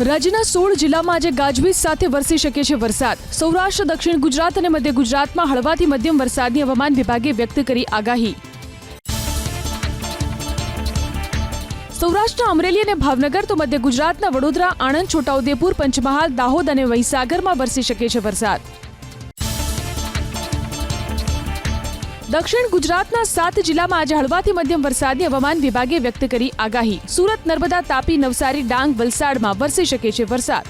રાજ્યના 16 જિલ્લામાં આજે ગાજવીજ સાથે વરસી શકે છે વરસાદ. સૌરાષ્ટ્ર, દક્ષિણ ગુજરાત અને મધ્ય ગુજરાતમાં હળવાથી મધ્યમ વરસાદની હવામાન વિભાગે વ્યક્ત કરી આગાહી. સૌરાષ્ટ્રના અમરેલી અને ભાવનગર તો મધ્ય ગુજરાતના વડોદરા, આણંદ, છોટાઉદેપુર, પંચમહાલ, દાહોદ અને મહીસાગરમાં વરસી શકે છે વરસાદ. દક્ષિણ ગુજરાતના 7 જિલ્લામાં આજે હળવાથી મધ્યમ વરસાદની હવામાન વિભાગે વ્યક્ત કરી આગાહી. સુરત, નર્મદા, તાપી, નવસારી, ડાંગ, વલસાડમાં વરસી શકે છે વરસાદ.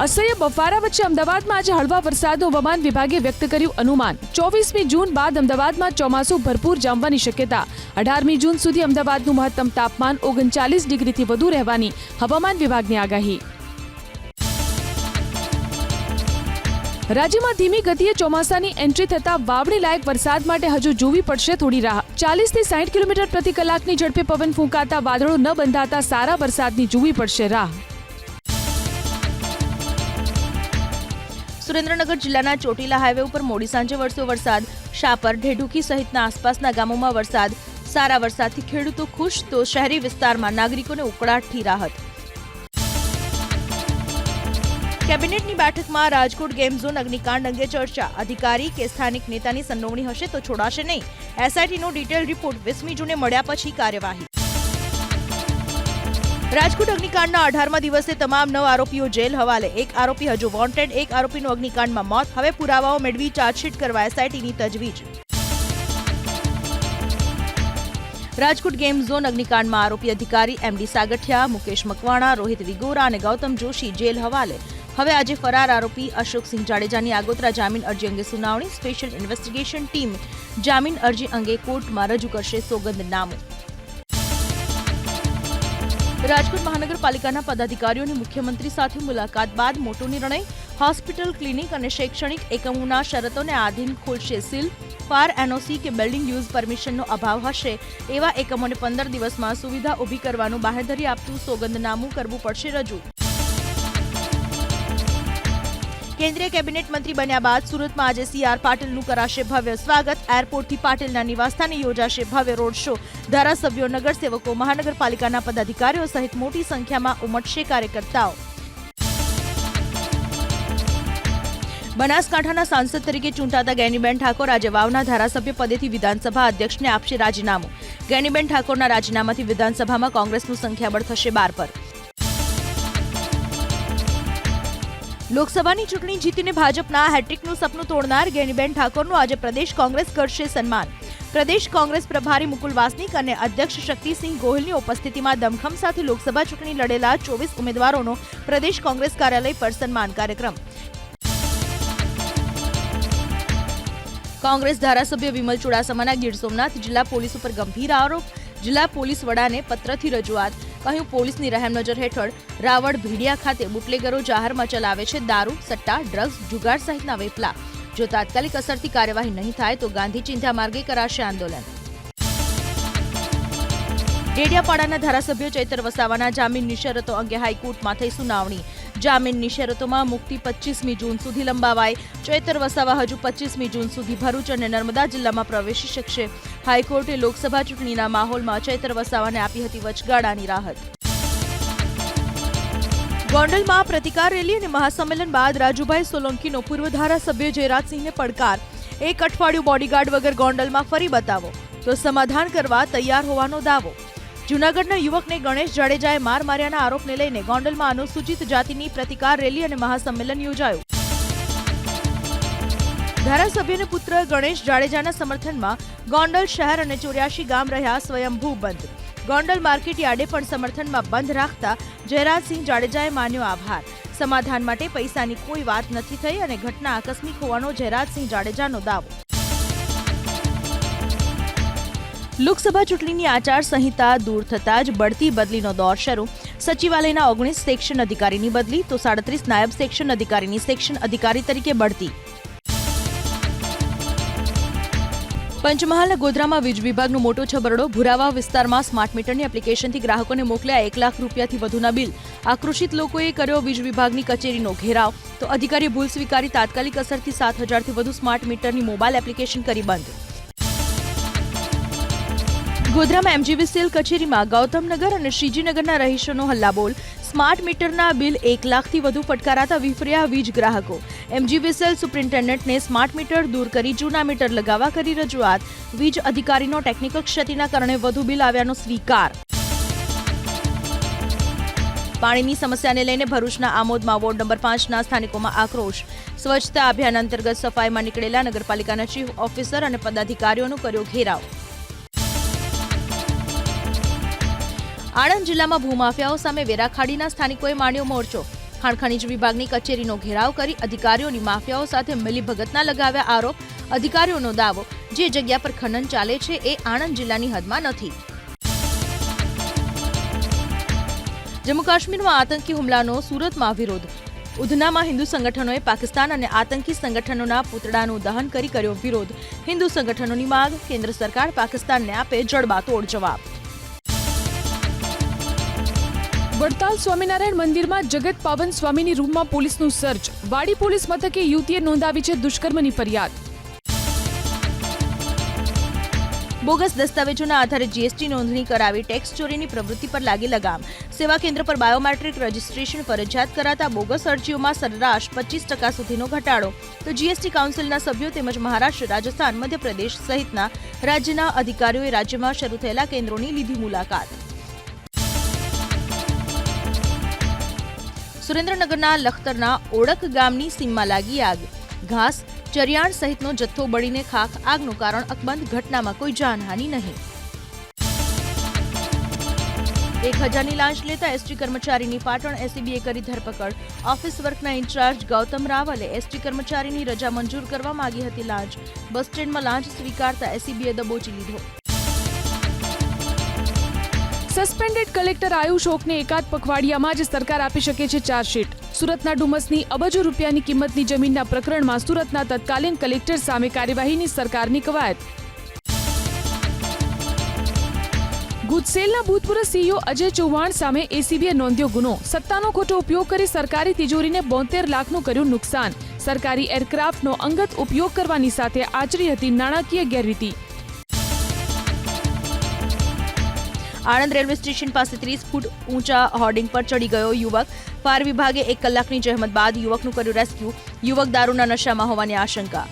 અસહ્ય બફારા વચ્ચે અમદાવાદમાં આજે હળવા વરસાદનું હવામાન વિભાગે વ્યક્ત કર્યું અનુમાન. 24મી જૂન બાદ અમદાવાદમાં ચોમાસું ભરપૂર જામવાની શક્યતા. 18મી જૂન સુધી અમદાવાદનું મહત્તમ તાપમાન 39 ડિગ્રીથી વધુ રહેવાની હવામાન વિભાગની આગાહી. રાજ્યમાં ધીમી ગતિએ ચોમાસાની એન્ટ્રી થતા વાવણી લાયક વરસાદ માટે હજુ જોવી પડશે થોડી રાહ. 40થી 60 કિલોમીટર પ્રતિ કલાકની ઝડપે પવન ફૂંકાતા વાદળો ન બંધાતા સારા વરસાદની જોવી પડશે રાહ. સુરેન્દ્રનગર જિલ્લાના ચોટીલા હાઈવે ઉપર મોડી સાંજે વરસ્યો વરસાદ. શાપર, ઢેઢુકી સહિતના આસપાસના ગામોમાં વરસાદ. સારા વરસાદથી ખેડૂતો ખુશ તો શહેરી વિસ્તારમાં નાગરિકોને ઉકળાટથી રાહત. કેબિનેટની બેઠકમાં રાજકોટ ગેમ ઝોન અગ્નિકાંડ અંગે ચર્ચા. અધિકારી કે સ્થાનિક નેતાની સંડોવણી હશે તો છોડાશે નહીં. એસઆઈટીનો ડિટેલ રિપોર્ટ 20મી જૂને મળ્યા પછી કાર્યવાહી. રાજકોટ અગ્નિકાંડના 18મા દિવસે તમામ 9 આરોપીઓ જેલ હવાલે. એક આરોપી હજુ વોન્ટેડ. એક આરોપીનું અગ્નિકાંડમાં મોત. હવે પુરાવાઓ મેળવી ચાર્જશીટ કરવા એસઆઈટીની તજવીજ. રાજકોટ ગેમ ઝોન અગ્નિકાંડમાં આરોપી અધિકારી એમડી સાગઠિયા, મુકેશ મકવાણા, રોહિત વિગોરા અને ગૌતમ જોશી જેલ હવાલે. હવે આજે ફરાર આરોપી અશોકસિંહ જાડેજાની આગોતરા જામીન અરજી અંગે સુનાવણી. સ્પેશિયલ ઇન્વેસ્ટિગેશન ટીમ જામીન અરજી અંગે કોર્ટમાં રજૂ કરશે સોગંદનામું. રાજકોટ મહાનગરપાલિકાના પદાધિકારીઓની મુખ્યમંત્રી સાથે મુલાકાત બાદ મોટો નિર્ણય. હોસ્પિટલ, ક્લિનિક અને શૈક્ષણિક એકમોના શરતોને આધીન ખોલશે સીલ. ફાયર એનઓસી કે બિલ્ડિંગ યુઝ પરમિશનનો અભાવ હશે એવા એકમોને 15 દિવસમાં સુવિધા ઊભી કરવાનું બાહેધરી આપતું સોગંદનામું કરવું પડશે રજૂ. કેન્દ્રીય કેબિનેટ મંત્રી બન્યા બાદ સુરતમાં આજે સીઆર પાટીલનું કરાશે ભવ્ય સ્વાગત. એરપોર્ટથી પાટીલના નિવાસસ્થાને યોજાશે ભવ્ય રોડ શો. ધારાસભ્યો, નગરસેવકો, મહાનગરપાલિકાના પદાધિકારીઓ સહિત મોટી સંખ્યામાં ઉમટશે કાર્યકર્તાઓ. બનાસકાંઠાના સાંસદ તરીકે ચૂંટાતા ગેનીબેન ઠાકોર આજે વાવના ધારાસભ્ય પદેથી વિધાનસભા અધ્યક્ષને આપશે રાજીનામું. ગેનીબેન ઠાકોરના રાજીનામાથી વિધાનસભામાં કોંગ્રેસનું સંખ્યાબળ થશે 12 પર. લોકસભાની ચૂંટણી જીતીને ભાજપના હેટ્રિકનું સપનું તોડનાર ગેનીબેન ઠાકોરનું આજે પ્રદેશ કોંગ્રેસ કરશે સન્માન. પ્રદેશ કોંગ્રેસ પ્રભારી મુકુલ વાસનિક અને અધ્યક્ષ શક્તિસિંહ ગોહિલની ઉપસ્થિતિમાં દમખમ સાથે લોકસભા ચૂંટણી લડેલા 24 ઉમેદવારોનો પ્રદેશ કોંગ્રેસ કાર્યાલય પર સન્માન કાર્યક્રમ. કોંગ્રેસ ધારાસભ્ય વિમલ ચુડાસમાના ગીર સોમનાથ જિલ્લા પોલીસ ઉપર ગંભીર આરોપ. જિલ્લા પોલીસ વડાને પત્રથી રજૂઆત. કહ્યું, પોલીસની રહેમનજર હેઠળ રાવળ ભીડિયા ખાતે બુટલેગરો જાહેરમાં ચલાવે છે દારૂ, સટ્ટા, ડ્રગ્સ, જુગાર સહિતના વેપલા. જો તાત્કાલિક અસરથી કાર્યવાહી નહીં થાય તો ગાંધી ચિંધ્યા માર્ગે કરાશે આંદોલન. ડેડિયાપાડાના ધારાસભ્ય ચૈતર વસાવાના જામીનની શરતો અંગે હાઈકોર્ટમાં થઈ સુનાવણી. જામીનની શરતોમાં મુક્તિ 25મી જૂન સુધી લંબાવાઈ. ચૈતર વસાવા હજુ 25મી જૂન સુધી ભરૂચ અને નર્મદા જિલ્લામાં પ્રવેશી શકશે. હાઈકોર્ટે લોકસભા ચૂંટણીના માહોલમાં ચૈતર વસાવાને આપી હતી વચગાળાની રાહત. ગોંડલમાં પ્રતિકાર રેલી અને મહાસંમેલન બાદ રાજુભાઈ સોલંકીનો પૂર્વ ધારાસભ્ય જયરાજસિંહને પડકાર. 1 અઠવાડિયું બોડીગાર્ડ વગર ગોંડલમાં ફરી બતાવો તો સમાધાન કરવા તૈયાર હોવાનો દાવો. જૂનાગઢના યુવકને ગણેશ જાડેજાએ માર માર્યાના આરોપને લઈને ગોંડલમાં અનુસૂચિત જાતિની પ્રતિકાર રેલી અને મહાસંમેલન યોજાયું. ધારાસભ્યના પુત્ર ગણેશ જાડેજાના સમર્થનમાં ગોંડલ શહેર અને 84 ગામ રહ્યા સ્વયંભૂ બંધ. ગોંડલ માર્કેટ યાર્ડે પણ સમર્થનમાં બંધ રાખતા જયરાજસિંહ જાડેજાએ માન્યો આભાર. સમાધાન માટે પૈસાની કોઈ વાત નથી થઈ અને ઘટના આકસ્મિક હોવાનો જયરાજસિંહ જાડેજાનો દાવો. લોકસભા ચૂંટણીની આચાર સંહિતા દૂર થતાં જ બઢતી બદલીનો દોર શરૂ. સચિવાલયના 19 સેક્શન અધિકારીની બદલી તો 37 નાયબ સેક્શન અધિકારીની સેક્શન અધિકારી તરીકે બઢતી. પંચમહાલના ગોધરામાં વીજ વિભાગનો મોટો છબરડો. ભુરાવા વિસ્તારમાં સ્માર્ટ મીટરની એપ્લિકેશનથી ગ્રાહકોને મોકલ્યા 1 લાખ રૂપિયાથી વધુના બિલ. આક્રોશિત લોકોએ કર્યો વીજ વિભાગની કચેરીનો ઘેરાવ તો અધિકારીએ ભૂલ સ્વીકારી તાત્કાલિક અસરથી 7,000થી વધુ સ્માર્ટ મીટરની મોબાઈલ એપ્લિકેશન કરી બંધ. ગોધરામાં એમજીવીસીએલ કચેરીમાં ગૌતમનગર અને શ્રીજીનગરના રહીશોનો હલ્લાબોલ. સ્માર્ટ મીટરના બિલ 1 લાખથી વધુ ફટકારાતા વિફર્યા વીજ ગ્રાહકો. એમજીવીસીએલ સુપ્રિન્ટેન્ડન્ટને સ્માર્ટ મીટર દૂર કરી જૂના મીટર લગાવવા કરી રજૂઆત. વીજ અધિકારીનો ટેકનિકલ ક્ષતિના કારણે વધુ બિલ આવ્યાનો સ્વીકાર. પાણીની સમસ્યાને લઈને ભરૂચના આમોદમાં વોર્ડ નંબર 5ના સ્થાનિકોમાં આક્રોશ. સ્વચ્છતા અભિયાન અંતર્ગત સફાઈમાં નીકળેલા નગરપાલિકાના ચીફ ઓફિસર અને પદાધિકારીઓનો કર્યો ઘેરાવ. આણંદ જિલ્લામાં ભૂમાફિયાઓ સામે વેરાખાડીના સ્થાનિકોએ માંડ્યો મોરચો. ખાણ ખનીજ વિભાગની કચેરીનો ઘેરાવ કરી અધિકારીઓની માફિયાઓ સાથે મિલીભગતના લગાવ્યા આરોપ. અધિકારીઓનો દાવો, જે જગ્યા પર ખનન ચાલે છે એ આણંદ જિલ્લાની હદમાં નથી. જમ્મુ કાશ્મીરમાં આતંકી હુમલાનો સુરતમાં વિરોધ. ઉધનામાં હિન્દુ સંગઠનોએ પાકિસ્તાન અને આતંકી સંગઠનોના પૂતળાનું દહન કરી કર્યો વિરોધ. હિન્દુ સંગઠનોની માંગ, કેન્દ્ર સરકાર પાકિસ્તાનને આપે જડબાતોડ જવાબ. વડતાલ સ્વામિનારાયણ મંદિરમાં જગત પાવન સ્વામીની રૂમમાં પોલીસનું સર્ચ. વાડી પોલીસ મથકે યુવતીએ નોંધાવી છે દુષ્કર્મની ફરિયાદ. બોગસ દસ્તાવેજોના આધારે જીએસટી નોંધણી કરાવી ટેક્સ ચોરીની પ્રવૃત્તિ પર લાગી લગામ. સેવા કેન્દ્ર પર બાયોમેટ્રિક રજીસ્ટ્રેશન ફરજિયાત કરાતા બોગસ અરજીઓમાં સરેરાશ 25% સુધીનો ઘટાડો. તો જીએસટી કાઉન્સિલના સભ્યો તેમજ મહારાષ્ટ્ર, રાજસ્થાન, મધ્યપ્રદેશ સહિતના રાજ્યના અધિકારીઓએ રાજ્યમાં શરૂ થયેલા કેન્દ્રોની લીધી મુલાકાત. સુરેન્દ્રનગરના લખતરના ઓળક ગામની સીમમાં લાગી આગ. ઘાસ, ચરિયાણ સહિતનો જથ્થો બળીને ખાખ. આગનું કારણ અકબંધ. ઘટનામાં કોઈ જાનહાનિ નહીં. 1000ની લાંચ લેતા એસટી કર્મચારીની પાટણ એસીબીએ કરી ધરપકડ. ઓફિસ વર્કના ઇન્ચાર્જ ગૌતમ રાવલે એસટી કર્મચારીની રજા મંજૂર કરવા માંગી હતી લાંચ. બસ સ્ટેન્ડમાં લાંચ સ્વીકારતા એસીબીએ દબોચી લીધો. સસ્પેન્ડેડ કલેક્ટર આયુષ ઓકને એકાદ પખવાડિયામાં જ સરકાર આપી શકે છે ચાર્જશીટ. સુરતના ડુમસની અબજો રૂપિયાની કિંમતની જમીનના પ્રકરણમાં સુરતના તત્કાલીન કલેક્ટર સામે કાર્યવાહીની સરકારની કવાયત. ગુજસેલના ભૂતપૂર્વ સીઈઓ અજય ચૌહાણ સામે એસીબીએ નોંધ્યો ગુનો. સત્તાનો ખોટો ઉપયોગ કરી સરકારી તિજોરીને 72 લાખનું કર્યું નુકસાન. સરકારી એરક્રાફ્ટનો અંગત ઉપયોગ કરવાની સાથે આચરી હતી નાણાકીય ગેરરીતિ. આણંદ રેલવે સ્ટેશન પાસે 30 ફૂટ ઊંચા હોર્ડિંગ પર ચડી ગયો યુવક. ફાયર વિભાગે 1 કલાકની જહેમત બાદ યુવકનું કર્યું રેસ્ક્યુ. યુવક દારૂના નશામાં હોવાની આશંકા.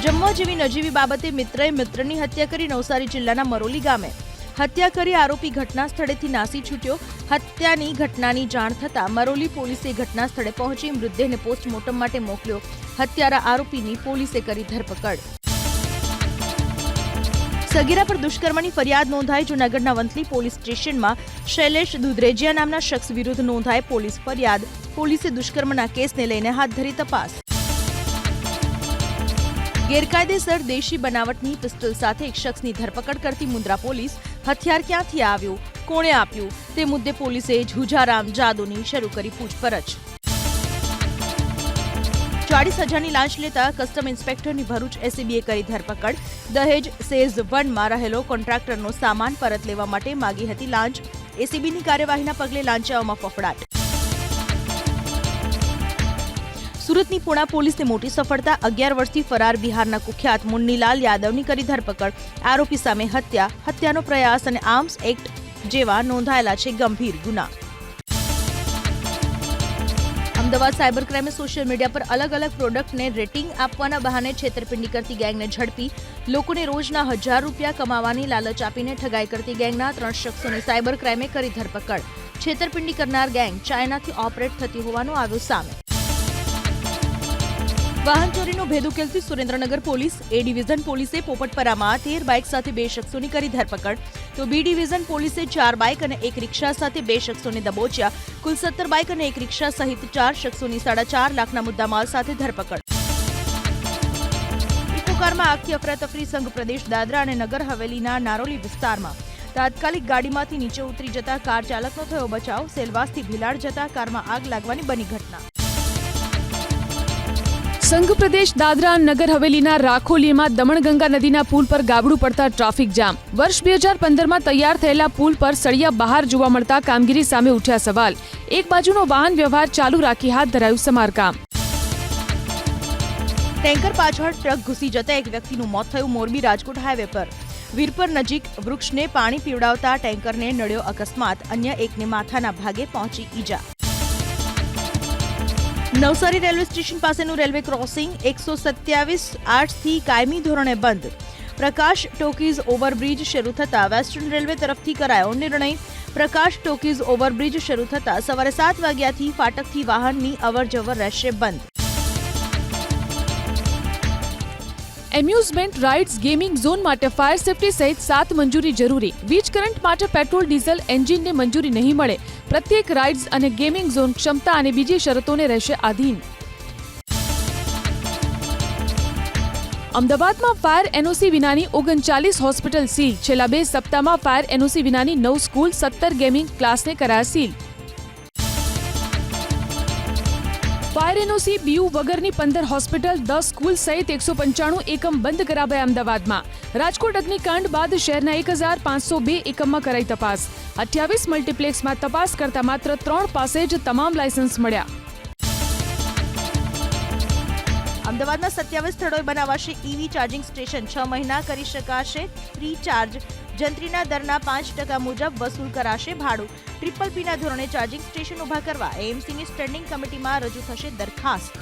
જમવા જેવી નજીવી બાબતે મિત્રએ મિત્રની હત્યા કરી નવસારી જિલ્લાના મરોલી ગામે. હત્યા કરી આરોપી ઘટના સ્થળેથી નાસી છૂટ્યો. હત્યાની ઘટનાની જાણ થતાં મરોલી પોલીસે ઘટના સ્થળે પહોંચી મૃતદેહને પોસ્ટમોર્ટમ માટે મોકલ્યો. હત્યારા આરોપીની પોલીસે કરી ધરપકડ. સગીરા પર દુષ્કર્મની ફરિયાદ નોંધાઈ. જૂનાગઢના વંથલી પોલીસ સ્ટેશનમાં શૈલેષ દુધરેજિયા નામના શખ્સ વિરુદ્ધ નોંધાઈ પોલીસ ફરિયાદ. પોલીસે દુષ્કર્મના કેસને લઈને હાથ ધરી તપાસ. ગેરકાયદેસર દેશી બનાવટની પિસ્તોલ સાથે એક શખ્સની ધરપકડ કરતી મુન્દ્રા પોલીસ. હથિયાર ક્યાંથી આવ્યું, કોણે આપ્યું તે મુદ્દે પોલીસે ઝુજારામ જાદવની શરૂ કરી પૂછપરછ. 40,000ની લાંચ લેતા કસ્ટમ ઇન્સ્પેક્ટરની ભરૂચ એસીબીએ કરી ધરપકડ. દહેજ સેઝ 1માં રહેલો કોન્ટ્રાક્ટરનો સામાન પરત લેવા માટે માગી હતી લાંચ. એસીબીની કાર્યવાહીના પગલે લાંચાઓમાં ફફડાટ. સુરતની પુણા પોલીસને મોટી સફળતા. 11 વર્ષથી ફરાર બિહારના કુખ્યાત મુન્નીલાલ યાદવની કરી ધરપકડ. આરોપી સામે હત્યા, હત્યાનો પ્રયાસ અને આર્મ્સ એક્ટ જેવા નોંધાયેલા છે ગંભીર ગુના. અમદાવાદ સાયબર ક્રાઇમે સોશિયલ મીડિયા પર અલગ અલગ પ્રોડક્ટને રેટિંગ આપવાના બહાને છેતરપિંડી કરતી ગેંગને ઝડપી. લોકોને રોજના 1000 રૂપિયા કમાવાની લાલચ આપીને ઠગાઈ કરતી ગેંગના 3 શખ્સોની સાયબર ક્રાઇમે કરી ધરપકડ. છેતરપિંડી કરનાર ગેંગ ચાઇનાથી ઓપરેટ થતી હોવાનું આવ્યું સામે. વાહન ચોરીનો ભેદ ઉકેલતી સુરેન્દ્રનગર પોલીસ. એ ડિવિઝન પોલીસે પોપટપરામાં 13 બાઇક સાથે 2 શખ્સોની કરી ધરપકડ. તો બી ડિવિઝન પોલીસે 4 બાઇક અને 1 રિક્ષા સાથે 2 શખ્સોને દબોચ્યા. કુલ 17 બાઇક અને 1 રિક્ષા સહિત 4 શખ્સોની 4.5 લાખના મુદ્દામાલ સાથે ધરપકડ. ઇકોકારમાં આગથી અફરાતફરી. સંઘ પ્રદેશ દાદરા અને નગર હવેલીના નારોલી વિસ્તારમાં તાત્કાલિક ગાડીમાંથી નીચે ઉતરી જતા કાર ચાલકનો થયો બચાવ. સેલવાસથી ભીલાડ જતા કારમાં આગ લાગવાની બની ઘટના. સંઘ પ્રદેશ દાદરા નગર હવેલીના રાખોલીમાં દમણગંગા નદીના પુલ પર ગાબડું પડતા ટ્રાફિક જામ. વર્ષ 2015માં તૈયાર થયેલા પુલ પર સળિયા બહાર જોવા મળતા કામગીરી સામે ઉઠ્યા સવાલ. એક બાજુનો વાહન વ્યવહાર ચાલુ રાખી હાથ ધરાયું સમારકામ. ટેન્કર પાછળ ટ્રક ઘૂસી જતા એક વ્યક્તિનું મોત થયું મોરબી રાજકોટ હાઈવે પર. વીરપર નજીક વૃક્ષને પાણી પીવડાવતા ટેન્કરને નડ્યો અકસ્માત, અન્ય એકને માથાના ભાગે પહોંચી ઈજા. નવસારી રેલવે સ્ટેશન પાસેનું રેલવે ક્રોસિંગ 127 આજથી કાયમી ધોરણે બંધ. પ્રકાશ ટોકીઝ ઓવરબ્રિજ શરૂ થતા વેસ્ટર્ન રેલવે તરફથી કરાયો નિર્ણય. પ્રકાશ ટોકીઝ ઓવરબ્રિજ શરૂ થતા સવારે 7 વાગ્યાથી ફાટકથી વાહનની અવરજવર રહેશે બંધ. એમ્યુઝમેન્ટ રાઇડ્સ ગેમિંગ ઝોન માટે ફાયર સેફટી સહિત 7 મંજૂરી જરૂરી. વીજ કરંટ માટે પેટ્રોલ ડીઝલ એન્જિનને મંજૂરી નહીં મળે. પ્રત્યેક રાઇડ્સ અને ગેમિંગ ઝોન ક્ષમતા અને બીજી શરતોને રહેશે આધીન. અમદાવાદમાં ફાયર એનઓસી વિનાની 39 હોસ્પિટલ સીલ. છેલ્લા 2 સપ્તાહમાં ફાયર એનઓસી વિનાની 9 સ્કૂલ, 17 ગેમિંગ ક્લાસને કરાયા સીલ. ફાયર એનઓસી બીયુ વગરની 15 હોસ્પિટલ, 10 સ્કૂલ સહિત 195 એકમ બંધ કરાવાયા અમદાવાદમાં. રાજકોટ અગ્નિકાંડ બાદ શહેરના 1502 એકમમાં કરાઈ તપાસ. 28 મલ્ટીપ્લેક્સમાં તપાસ કરતા માત્ર 3 પાસે જ તમામ લાયસન્સ મળ્યા. અમદાવાદના 27 સ્થળોએ બનાવાશે ઈવી ચાર્જિંગ સ્ટેશન. 6 મહિના કરી શકાશે ફ્રી ચાર્જ. જંત્રીના દરના 5% મુજબ વસૂલ કરાશે ભાડું. PPP ના ધોરણે ચાર્જિંગ સ્ટેશન ઉભા કરવા એએમસીની સ્ટેન્ડિંગ કમિટીમાં રજૂ થશે દરખાસ્ત.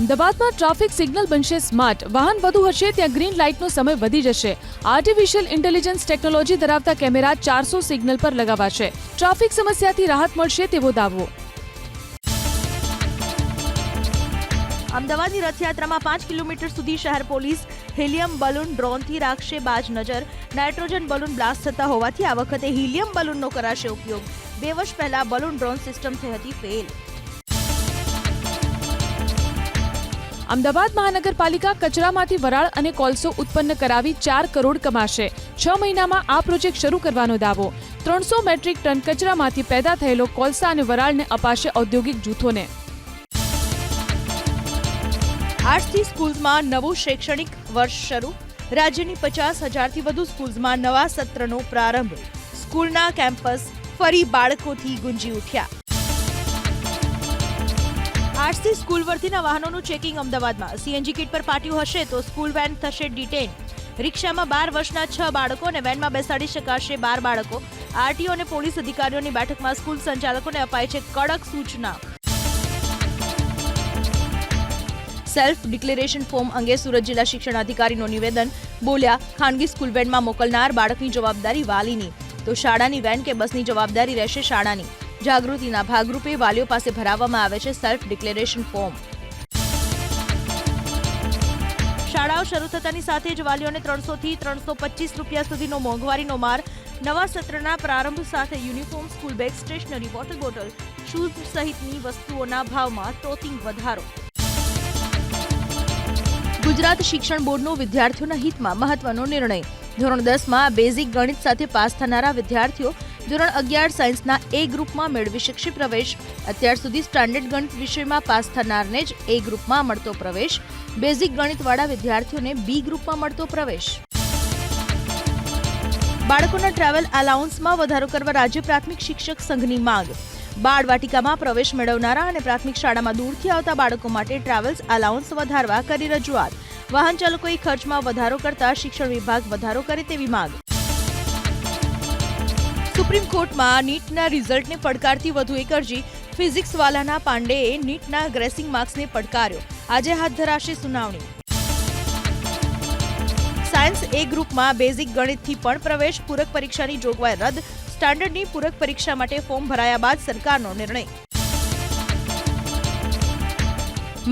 અમદાવાદમાં ટ્રાફિક સિગ્નલ બનશે સ્માર્ટ. વાહન વધુ હશે ત્યાં ગ્રીન લાઇટનો સમય વધી જશે. આર્ટિફિશિયલ ઇન્ટેલિજન્સ ટેકનોલોજી ધરાવતા કેમેરા 400 સિગ્નલ પર લગાવાશે. ટ્રાફિક સમસ્યાથી રાહત મળશે તેવો દાવો. અમદાવાદની રથયાત્રામાં 5 કિલોમીટર સુધી શહેર પોલીસ હિલિયમ બલૂન ડ્રોનથી રાખશે બાજ નજર. નાઇટ્રોજન બલૂન બ્લાસ્ટ થતા હોવાથી આ વખતે હિલિયમ બલૂનનો કરાશે ઉપયોગ. 2 વર્ષ પહેલા બલૂન ડ્રોન સિસ્ટમ થઈ હતી ફેલ. અમદાવાદ મહાનગરપાલિકા કચરામાંથી વરાળ અને કોલસો ઉત્પન્ન કરાવી 4 કરોડ કમાશે. 6 મહિનામાં આ પ્રોજેક્ટ શરૂ કરવાનો દાવો. 300 મેટ્રિક ટન કચરામાંથી પેદા થયેલો કોલસા અને વરાળને અપાશે ઔદ્યોગિક જૂથોને. આજથી સ્કૂલ્સમાં નવું શૈક્ષણિક વર્ષ શરૂ. રાજ્યની 50,000થી વધુ સ્કૂલ્સમાં નવા સત્રનો પ્રારંભ. સ્કૂલના કેમ્પસ ફરી બાળકોથી ગુંજી ઉઠ્યા. આજથી સ્કૂલ વર્ધીના વાહનોનું ચેકિંગ અમદાવાદમાં. સીએનજી કિટ પર પાટિયું હશે તો સ્કૂલ વેન થશે ડિટેન. રિક્ષામાં 12 વર્ષના 6 બાળકો અને વેનમાં બેસાડી શકાશે 12 બાળકો. આરટીઓ અને પોલીસ અધિકારીઓની બેઠકમાં સ્કૂલ સંચાલકોને અપાય છે કડક સૂચના. સેલ્ફ ડિક્લેરેશન ફોર્મ અંગે સુરત જિલ્લા શિક્ષણ અધિકારીનું નિવેદન. બોલ્યા, ખાનગી સ્કૂલ વેનમાં મોકલનાર બાળકની જવાબદારી વાલીની, તો શાળાની વેન કે બસની જવાબદારી રહેશે શાળાની. જાગૃતિના ભાગરૂપે વાલીઓ પાસે ભરાવવામાં આવે છે સેલ્ફ ડિક્લેરેશન ફોર્મ. શાળાઓ શરૂ થતાની સાથે જ વાલીઓને 300 થી 325 રૂપિયા સુધીનો મોંઘવારીનો માર. નવા સત્રના પ્રારંભ સાથે uniform, school bag, stationery, water bottle, shoes સહિતની વસ્તુઓના ભાવમાં તોતિંગ વધારો. ગુજરાત શિક્ષણ બોર્ડનો વિદ્યાર્થીઓના હિતમાં મહત્વનો નિર્ણય. ધોરણ 10માં બેઝિક ગણિત સાથે પાસ થનારા વિદ્યાર્થીઓ ધોરણ 11 સાયન્સના એ ગ્રુપમાં મેળવી શકશે પ્રવેશ. અત્યાર સુધી સ્ટાન્ડર્ડ ગણિત વિષયમાં પાસ થનારને જ એ ગ્રુપમાં મળતો પ્રવેશ. બેઝિક ગણિતવાળા વિદ્યાર્થીઓને બી ગ્રુપમાં મળતો પ્રવેશ. બાળકોના ટ્રાવેલ અલાઉન્સમાં વધારો કરવા રાજ્ય પ્રાથમિક શિક્ષક સંઘની માંગ. બાળવાટિકામાં પ્રવેશ મેળવનારા અને પ્રાથમિક શાળામાં દૂરથી આવતા બાળકો માટે ટ્રાવેલ્સ અલાઉન્સ વધારવા કરી રજૂઆત. વાહન ચાલકોએ ખર્ચમાં વધારો કરતા શિક્ષણ વિભાગ વધારો કરે તેવી માંગ. સુપ્રીમ કોર્ટમાં નીટના રિઝલ્ટને પડકારતી વધુ એક અરજી. ફિઝિક્સવાલાના પાંડેએ નીટના ગ્રેસિંગ માર્ક્સને પડકાર્યો. આજે હાથ ધરાશે સુનાવણી. સાયન્સ એ ગ્રુપમાં બેઝિક ગણિતથી પણ પ્રવેશ. પૂરક પરીક્ષાની જોગવાઈ રદ. સ્ટાન્ડર્ડની પૂરક પરીક્ષા માટે ફોર્મ ભરાયા બાદ સરકારનો નિર્ણય.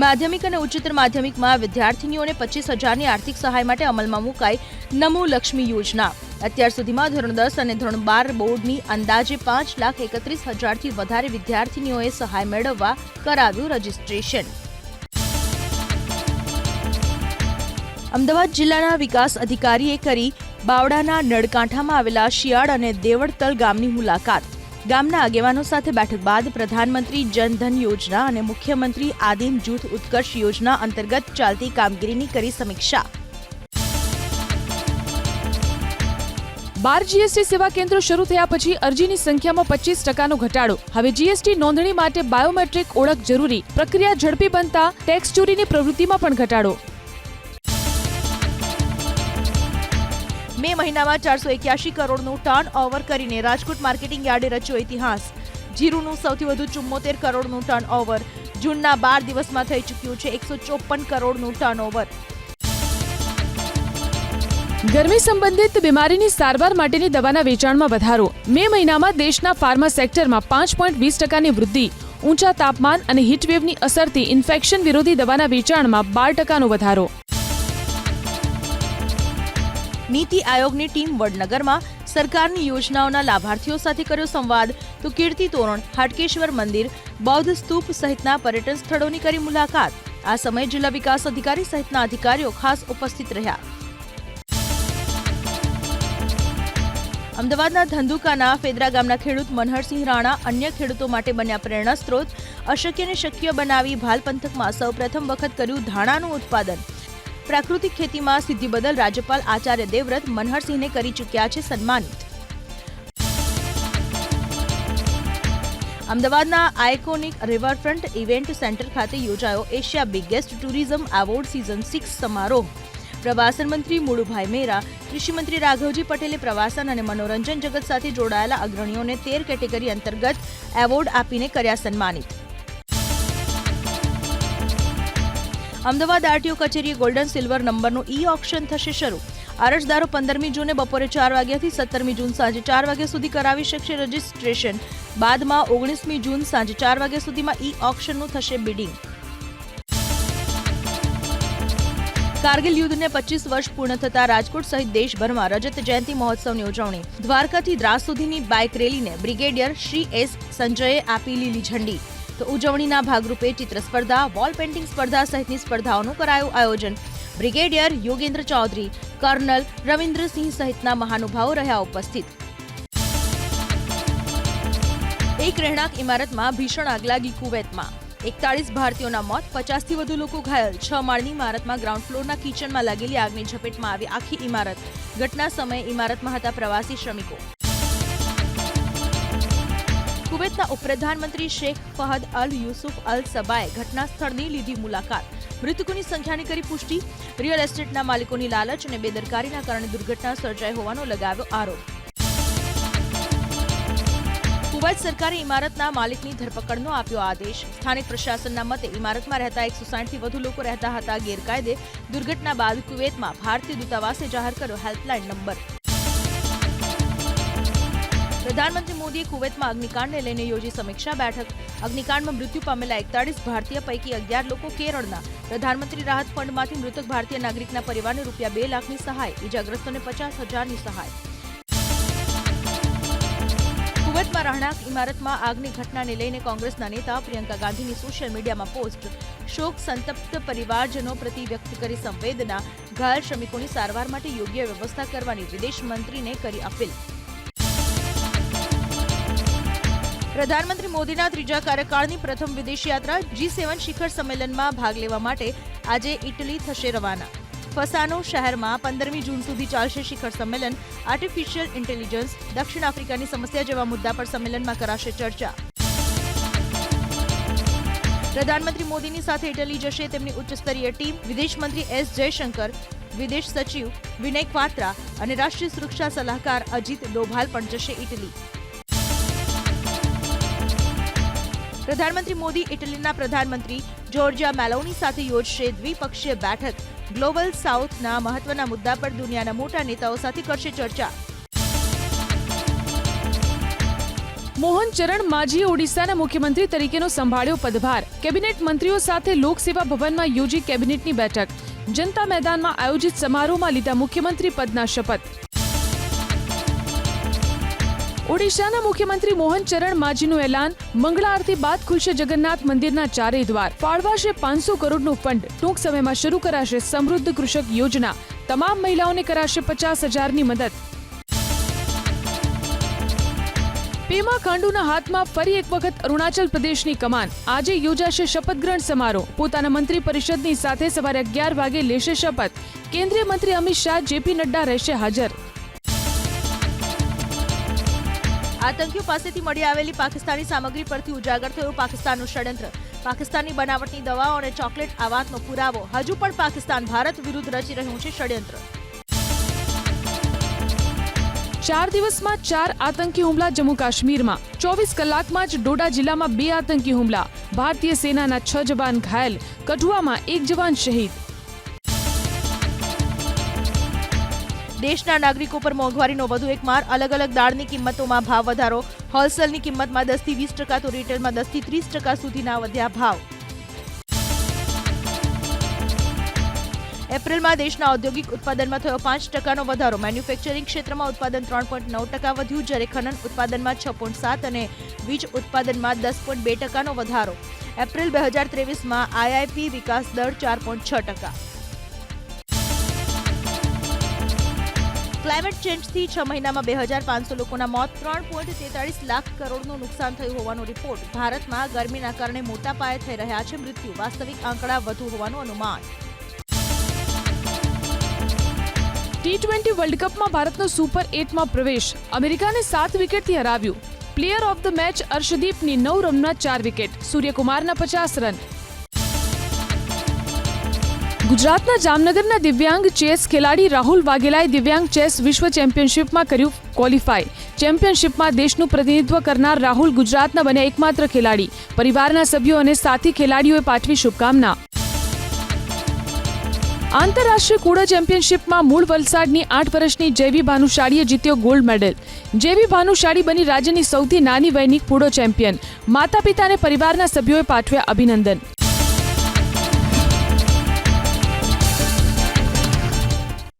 માધ્યમિક અને ઉચ્ચતર માધ્યમિકમાં વિદ્યાર્થીનીઓને 25,000ની આર્થિક સહાય માટે અમલમાં મુકાઈ નમો લક્ષ્મી યોજના. અત્યાર સુધીમાં ધોરણ 10 અને ધોરણ 12 બોર્ડની અંદાજે 5,31,000થી વધારે વિદ્યાર્થીનીઓએ સહાય મેળવવા કરાવ્યું રજીસ્ટ્રેશન. અમદાવાદ જિલ્લાના વિકાસ અધિકારીએ કરી બાવડાના નળકાંઠામાં આવેલા શિયાળ અને દેવળતલ ગામની મુલાકાત. ગામના આગેવાનો સાથે બેઠક બાદ પ્રધાનમંત્રી જનધન યોજના અને મુખ્યમંત્રી આદિમ જૂથ ઉત્કર્ષ યોજના અંતર્ગત ચાલતી કામગીરીની કરી સમીક્ષા. 12 જીએસટી સેવા કેન્દ્રો શરૂ થયા પછી અરજીની સંખ્યામાં 25% ઘટાડો. હવે જીએસટી નોંધણી માટે બાયોમેટ્રિક ઓળખ જરૂરી. પ્રક્રિયા ઝડપી બનતા ટેક્સ ચોરીની પ્રવૃત્તિમાં પણ ઘટાડો. મે મહિનામાં 481 કરોડનું ટર્ન ઓવર કરીને રાજકોટ માર્કેટિંગ યાર્ડે રચ્યો ઇતિહાસ. જીરુનું સૌથી વધુ 74 કરોડનું ટર્ન ઓવર. જૂનના 12 દિવસમાં થઈ ચૂક્યું છે 154 કરોડનું ટર્ન ઓવર. ગરમી સંબંધિત બીમારીની સારવાર માટેની દવાના વેચાણમાં વધારો. મે મહિનામાં દેશના ફાર્મા સેક્ટરમાં 5.20%ની વૃદ્ધિ. ઊંચા તાપમાન અને હીટવેવની અસરથી ઇન્ફેક્શન વિરોધી દવાના વેચાણમાં 12%નો વધારો. નીતિ આયોગની ટીમ વડનગરમાં સરકારની યોજનાઓના લાભાર્થીઓ સાથે કર્યો સંવાદ. તો કીર્તિ તોરણ, હાટકેશ્વર મંદિર, બૌદ્ધ સ્તૂપ સહિતના પર્યટન સ્થળોની કરી મુલાકાત. આ સમયે જિલ્લા વિકાસ અધિકારી સહિતના અધિકારીઓ ખાસ ઉપસ્થિત રહ્યા. અમદાવાદના ધંધુકાના ફેદરા ગામના ખેડૂત મનહરસિંહ રાણા અન્ય ખેડૂતો માટે બન્યા પ્રેરણા સ્ત્રોત. અશક્યને શક્ય બનાવી ભાલ પંથકમાં સૌપ્રથમ વખત કર્યું ધાણાનું ઉત્પાદન. પ્રાકૃતિક ખેતીમાં સિદ્ધિ બદલ રાજ્યપાલ આચાર્ય દેવવ્રત મનહરસિંહને કરી ચૂક્યા છે સન્માનિત. અમદાવાદના આઇકોનિક રિવરફ્રન્ટ ઇવેન્ટ સેન્ટર ખાતે યોજાયો Asia biggest tourism award season 6 સમારોહ. પ્રવાસન મંત્રી મુળુભાઈ મેરા, કૃષિમંત્રી રાઘવજી પટેલે પ્રવાસન અને મનોરંજન જગત સાથે જોડાયેલા અગ્રણીઓને 13 કેટેગરી અંતર્ગત એવોર્ડ આપીને કર્યા સન્માનિત. અમદાવાદ આરટીઓ કચેરીએ ગોલ્ડન સિલ્વર નંબરનું ઈ ઓક્શન થશે શરૂ. અરજદારો 15મી જૂને બપોરે 4 વાગ્યાથી 17મી જૂન સાંજે 4 વાગ્યા સુધી કરાવી શકશે રજીસ્ટ્રેશન. બાદમાં 19મી જૂન સાંજે 4 વાગ્યા સુધીમાં ઈ ઓક્શનનું થશે બિડિંગ. કારગિલ યુદ્ધને 25 વર્ષ પૂર્ણ થતા રાજકોટ સહિત દેશભરમાં રજત જયંતિ મહોત્સવની ઉજવણી. દ્વારકાથી દ્રાસ સુધીની બાઇક રેલીને બ્રિગેડિયર શ્રી એસ સંજયે આપી લીલી ઝંડી. તો ઉજવણીના ભાગરૂપે ચિત્ર સ્પર્ધા, વોલ પેઇન્ટિંગ સ્પર્ધા સહિતની સ્પર્ધાઓનું કરાયું આયોજન. બ્રિગેડિયર યોગેન્દ્ર ચૌધરી, કર્નલ રવિન્દ્રસિંહ સહિતના મહાનુભાવો રહ્યા ઉપસ્થિત. એક રહેણાંક ઇમારતમાં ભીષણ આગ લાગી કુવૈતમાં. 41 ભારતીયોના મોત, 50થી વધુ લોકો ઘાયલ. 6 માળની ઇમારતમાં ગ્રાઉન્ડ ફ્લોરના કિચનમાં લાગેલી આગની ઝપેટમાં આવી આખી ઇમારત. ઘટના સમયે ઇમારતમાં હતા પ્રવાસી શ્રમિકો. કુવૈતના ઉપપ્રધાનમંત્રી શેખ ફહદ અલ યુસુફ અલ સબાએ ઘટના સ્થળની લીધી મુલાકાત. મૃતકોની સંખ્યાની કરી પુષ્ટિ. રિયલ એસ્ટેટના માલિકોની લાલચ અને બેદરકારીના કારણે દુર્ઘટના સર્જાઈ હોવાનો લગાવ્યો આરોપ. કુવૈત સરકારે ઇમારતના માલિકની ધરપકડનો આપ્યો આદેશ. સ્થાનિક પ્રશાસનના મતે ઇમારતમાં રહેતા 160થી વધુ લોકો રહેતા હતા ગેરકાયદે. દુર્ઘટના બાદ કુવૈતમાં ભારતીય દૂતાવાસે જાહેર કર્યો હેલ્પલાઇન નંબર. પ્રધાનમંત્રી મોદીએ કુવૈતમાં અગ્નિકાંડને લઈને યોજી સમીક્ષા બેઠક. અગ્નિકાંડમાં મૃત્યુ પામેલા 41 ભારતીય પૈકી 11 લોકો કેરળના. પ્રધાનમંત્રી રાહત ફંડમાંથી મૃતક ભારતીય નાગરિકના પરિવારને રૂપિયા 2 લાખની સહાય. ઇજાગ્રસ્તોને 50,000ની સહાય. કુવૈતમાં રહેણાંક ઇમારતમાં આગની ઘટનાને લઈને કોંગ્રેસના નેતા પ્રિયંકા ગાંધીની સોશિયલ મીડિયામાં પોસ્ટ. શોક સંતપ્ત પરિવારજનો પ્રતિ વ્યક્ત કરી સંવેદના. ઘાયલ શ્રમિકોની સારવાર માટે યોગ્ય વ્યવસ્થા કરવાની વિદેશ મંત્રીને કરી અપીલ. પ્રધાનમંત્રી મોદીના ત્રીજા કાર્યકાળની પ્રથમ વિદેશ યાત્રા. G7 શિખર સંમેલનમાં ભાગ લેવા માટે આજે ઇટલી થશે રવાના. ફસાનો શહેરમાં 15મી જૂન સુધી ચાલશે શિખર સંમેલન. આર્ટિફિશિયલ ઇન્ટેલિજન્સ, દક્ષિણ આફ્રિકાની સમસ્યા જેવા મુદ્દા પર સંમેલનમાં કરાશે ચર્ચા. પ્રધાનમંત્રી મોદીની સાથે ઇટલી જશે તેમની ઉચ્ચસ્તરીય ટીમ. વિદેશ મંત્રી એસ જયશંકર, વિદેશ સચિવ વિનય ક્વાત્રા અને રાષ્ટ્રીય સુરક્ષા સલાહકાર અજીત ડોભાલ પણ જશે ઇટલી. પ્રધાનમંત્રી મોદી ઇટલીના પ્રધાનમંત્રી જોર્જિયા મેલોની સાથે યોજશે દ્વિપક્ષીય બેઠક. ગ્લોબલ સાઉથના મહત્વના મુદ્દા પર દુનિયાના મોટા નેતાઓ સાથે કરશે ચર્ચા. મોહન ચરણ માઝીએ ઓડિશાના મુખ્યમંત્રી તરીકેનો સંભાળ્યો પદભાર. કેબિનેટ મંત્રીઓ સાથે લોકસેવા ભવનમાં યોજી કેબિનેટની બેઠક. જનતા મેદાનમાં આયોજિત સમારોહમાં લીધા મુખ્યમંત્રી પદના શપથ. ઓડિશાના મુખ્યમંત્રી મોહન ચરણ માઝીનું એલાન. મંગળા આરતી બાદ ખુલશે જગન્નાથ મંદિરના ચારેય દ્વાર. ફાળવાશે 500 કરોડનું ફંડ. ટૂંક સમયમાં શરૂ કરાશે સમૃદ્ધ કૃષક યોજના. તમામ મહિલાઓને કરાશે 50,000ની મદદ. પેમા ખાંડુના હાથમાં ફરી એક વખત અરુણાચલ પ્રદેશની કમાન. આજે યોજાશે શપથગ્રહણ સમારોહ. પોતાના મંત્રી પરિષદની સાથે સવારે 11 વાગે લેશે શપથ. કેન્દ્રીય મંત્રી અમિત શાહ, જેપી નડ્ડા રહેશે હાજર. આતંકીઓ પાસેથી મળી આવેલી પાકિસ્તાની સામગ્રી પરથી ઉજાગર થયું પાકિસ્તાનનું ષડયંત્ર. પાકિસ્તાનની બનાવટની દવાઓ અને ચોકલેટ આ વાતનો પુરાવો. હજુ પણ પાકિસ્તાન ભારત વિરુદ્ધ રચી રહ્યું છે ષડયંત્ર. 4 દિવસમાં 4 આતંકી હુમલા જમ્મુ કાશ્મીરમાં. 24 કલાકમાં જ ડોડા જિલ્લામાં 2 આતંકી હુમલા. ભારતીય સેનાના 6 જવાન ઘાયલ. કઠુઆમાં 1 જવાન શહીદ. દેશના નાગરિકો પર મોંઘવારીનો વધુ એક માર. અલગ અલગ દાળની કિંમતોમાં ભાવ વધારો. હોલસેલની કિંમતમાં 10 થી 20% તો રિટેલમાં 10 થી 30% સુધીના વધ્યા ભાવ. એપ્રિલમાં દેશના ઔદ્યોગિક ઉત્પાદનમાં થયો 5%નો વધારો. મેન્યુફેક્ચરિંગ ક્ષેત્રમાં ઉત્પાદન 3.9% વધ્યું, જ્યારે ખનન ઉત્પાદનમાં 6.7% અને વીજ ઉત્પાદનમાં 10.2%નો વધારો. એપ્રિલ 2023માં આઈઆઈપી વિકાસ દર 4.6%. ક્લાઇમેટ ચેન્જથી 6 મહિનામાં 2500 લોકોના મોત, 3.43 લાખ કરોડનું નુકસાન થયું હોવાનો રિપોર્ટ. ભારતમાં ગરમીના કારણે મોટા પાયે થઈ રહ્યા છે મૃત્યુ. વાસ્તવિક આંકડા વધુ હોવાનું અનુમાન. T20 વર્લ્ડ કપમાં ભારતનો સુપર 8માં પ્રવેશ. અમેરિકાને 7 વિકેટથી હરાવ્યું. પ્લેયર ઓફ ધ મેચ અર્શદીપની 9 રનમાં 4 વિકેટ. સૂર્યકુમારના 50 રન. ગુજરાતના જામનગરના દિવ્યાંગ ચેસ ખેલાડી રાહુલ વાઘેલાએ દિવ્યાંગ ચેસ વિશ્વ ચેમ્પિયનશિપમાં કર્યું ક્વોલિફાય. ચેમ્પિયનશિપમાં દેશનું પ્રતિનિધિત્વ કરનાર રાહુલ ગુજરાતના બન્યા એકમાત્ર ખેલાડી. પરિવારના સભ્યો અને સાથી ખેલાડીઓએ પાઠવી શુભકામના. આંતરરાષ્ટ્રીય કુડો ચેમ્પિયનશિપમાં મૂળ વલસાડની 8 વર્ષની જેવી ભાનુશાળીએ જીત્યો ગોલ્ડ મેડલ. જેવી ભાનુશાળી બની રાજ્યની સૌથી નાની વયની કુડો ચેમ્પિયન. માતા પિતા અને પરિવારના સભ્યોએ પાઠવ્યા અભિનંદન.